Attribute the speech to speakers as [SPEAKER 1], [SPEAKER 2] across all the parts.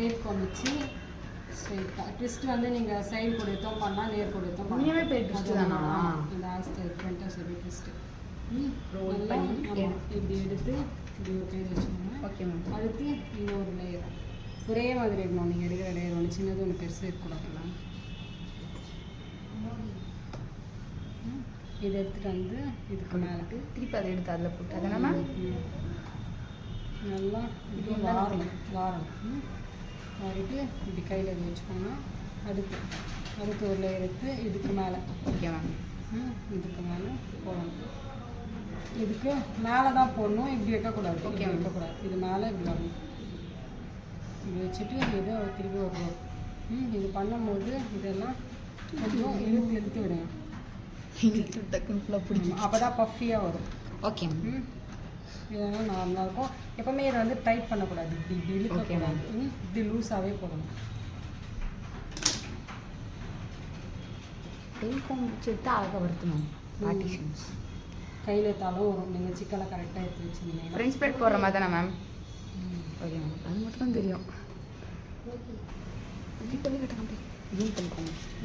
[SPEAKER 1] பேர் வச்சு ஸ்ட்ரைட்டாக ட்விஸ்ட் வந்து நீங்கள் சைடு கொடுத்தோம் பண்ணால் நேர் கொடுத்தோம்
[SPEAKER 2] உண்மையாகவே பேர் ட்விஸ்ட் தானா?
[SPEAKER 1] இந்த ஆஸ்டர் ஃப்ரண்ட்டாக சைடு ட்விஸ்ட்டு இப்படி எடுத்து இப்படி ஒரு பேர் வச்சுக்கோங்க.
[SPEAKER 2] Okay ma'am.
[SPEAKER 1] அடுத்து இன்னொரு லேயர் ஒரே மாதிரி இருக்கணும். நீங்கள் எடுக்கிற லேயர் ஒன்று சின்னது ஒன்று பெருசு இருக்கக்கூடாதுல்ல. இதை எடுத்துகிட்டு வந்து இதுக்கு மேலே
[SPEAKER 2] திருப்பி அதை எடுத்து அதில் போட்டு அதை நம்ம
[SPEAKER 1] நல்லா இது வாரணும் வாரிட்டு இப்படி கையில் இது வச்சுக்கோங்க. அடுத்து ஒரு லேயர் எடுத்து இதுக்கு மேலே
[SPEAKER 2] ஓகே மேம்
[SPEAKER 1] இதுக்கு மேலே போடணும். இதுக்கு மேலே தான் போடணும், இப்படி வைக்கக்கூடாது.
[SPEAKER 2] ஓகே
[SPEAKER 1] வைக்கக்கூடாது, இது மேலே இப்படி வரணும். இப்படி வச்சுட்டு இதை திருப்பி வரணும். இது பண்ணும்போது இதெல்லாம் கொஞ்சம் இழுத்து விடுங்க. அப்போ தான் பஃபியாக வரும்.
[SPEAKER 2] ஓகே
[SPEAKER 1] இதெல்லாம் நார்மலாக இருக்கும். எப்போவுமே இதை வந்து டைட் பண்ணக்கூடாது, இப்படி இழுக்கக்கூடாது. இப்படி லூஸாகவே போடணும்.
[SPEAKER 2] வச்சுட்டு அழகாக வருத்தணும். பார்ட்டிஷன்ஸ்
[SPEAKER 1] கையில் தாலும் வரும். நீங்கள் சிக்கலை கரெக்டாக எடுத்து வச்சுருந்தீங்க.
[SPEAKER 2] ஃப்ரெஞ்ச் பிரெட் போடுற மாதிரி தானே மேம்? ஓகே மேம், அது மட்டும் தான் தெரியும்.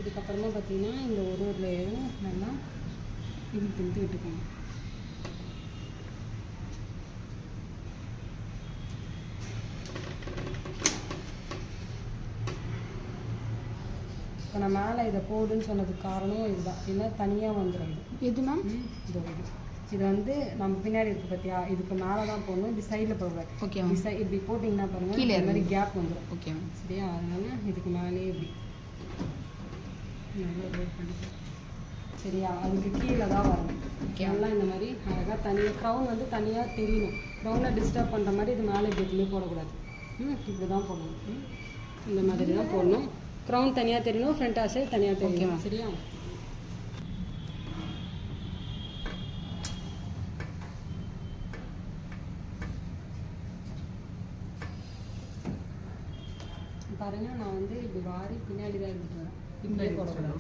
[SPEAKER 1] இதுக்கப்புறமா பார்த்தீங்கன்னா இந்த ஒரு லேயரும் நல்லா இழுத்து விட்டுக்கணும். இப்போ நான் மேலே இதை போடுன்னு சொன்னதுக்கு காரணம் இதுதான். ஏன்னா தனியாக வந்துடும்.
[SPEAKER 2] எது மேம்?
[SPEAKER 1] இது வந்து நம்ம பின்னாடி இருக்குது பார்த்தியா, இதுக்கு மேலே தான் போடணும். இப்படி சைடில் போடுவேன்.
[SPEAKER 2] ஓகே
[SPEAKER 1] இப்படி போட்டிங்கன்னா பாருங்கள் கீழே மாதிரி கேப் வந்துடும்.
[SPEAKER 2] ஓகே மேம்
[SPEAKER 1] சரியா? அதனால இதுக்கு மேலே இப்படி நல்லா ரோல் பண்ணிக்கலாம். சரியா? அதுக்கு கீழே தான் வரணும். எல்லாம் இந்த மாதிரி அழகாக தனியாக க்ரௌன் வந்து தனியாக தெரியணும். க்ரௌனை டிஸ்டர்ப் பண்ணுற மாதிரி இது மேலே இப்படி எதுவுமே போடக்கூடாது. இப்படி தான் போடணும். இந்த மாதிரி தான் போடணும். க்ரௌன் தனியாக தெரியணும், ஃப்ரண்ட் ஆசை தனியாக தெரியணும். சரியா? பாருங்க, நான் வந்து இப்படி வாரி பின்னாடி தான் எடுத்துட்டு வரேன். இப்படியே போடக்கூடாது.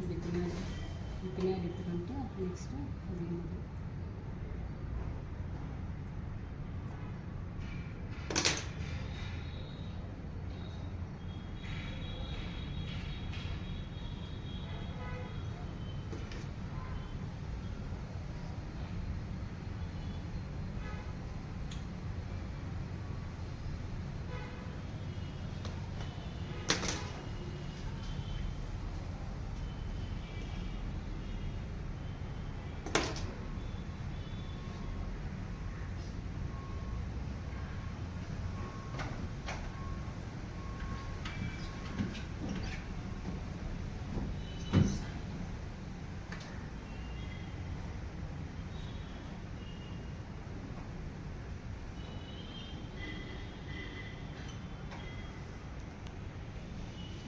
[SPEAKER 1] இப்படி பின்னாடி எடுத்துட்டு வந்துட்டு நெக்ஸ்ட்டு அப்படி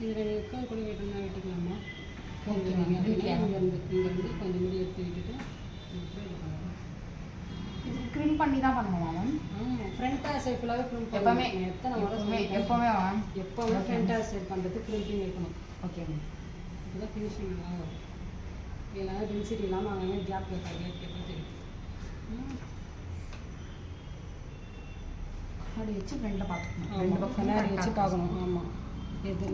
[SPEAKER 1] இதில் வெக்கம் கூட வெட்டணும்னா வெட்டிக்கலாமா? ஓகே. இங்கேருந்து கொஞ்சம் முடி எடுத்து விட்டுட்டு
[SPEAKER 2] இது க்ரிம் பண்ணி தான் பண்ணுவோமா மேம்?
[SPEAKER 1] ஆமாம், ஃப்ரண்ட் ஹேர் ஸ்டைல் ஃபுல்லாகவே க்ரிம்
[SPEAKER 2] எப்போவுமே
[SPEAKER 1] எத்தனை
[SPEAKER 2] எப்போவுமே மேம்
[SPEAKER 1] எப்போவுமே ஃப்ரண்ட் ஹேர் ஸ்டைல் பண்ணுறது க்ரிம்பிங் இருக்கணும்.
[SPEAKER 2] Okay ma'am.
[SPEAKER 1] இப்போதான் ஃபினிஷிங் நல்லா வரும். இதெல்லாம் டென்சிட்டி இல்லாமல் அவங்க கேப் கேட்க தெரியும்.
[SPEAKER 2] அப்படி வச்சு ஃப்ரெண்டில் பார்த்துக்கணும்.
[SPEAKER 1] ரெண்டு பக்கம் கண்ணாடி வச்சு பார்க்கணும். ஆமாம். எது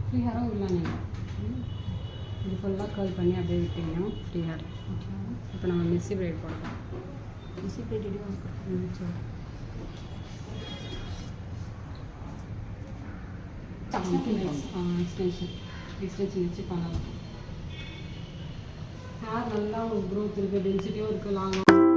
[SPEAKER 1] ஃப்ரீ ஹேரும் இல்லை. நீங்கள் இது ஃபுல்லாக கர்ல் பண்ணி அப்படியே விட்டீங்கன்னா ஃப்ரீ ஹேர். ஓகே. இப்போ நம்ம மிஸ்ஸி பிரைட் போடலாம்.
[SPEAKER 2] மிஸ்ஸி பிரைட் இடியும்
[SPEAKER 1] சரி. எக்ஸ்டென்ஷன் வச்சு பண்ணலாம். ஹேர் நல்லா ஒரு க்ரோத் இருக்குது, டென்சிட்டியும் இருக்குது, லாங்காக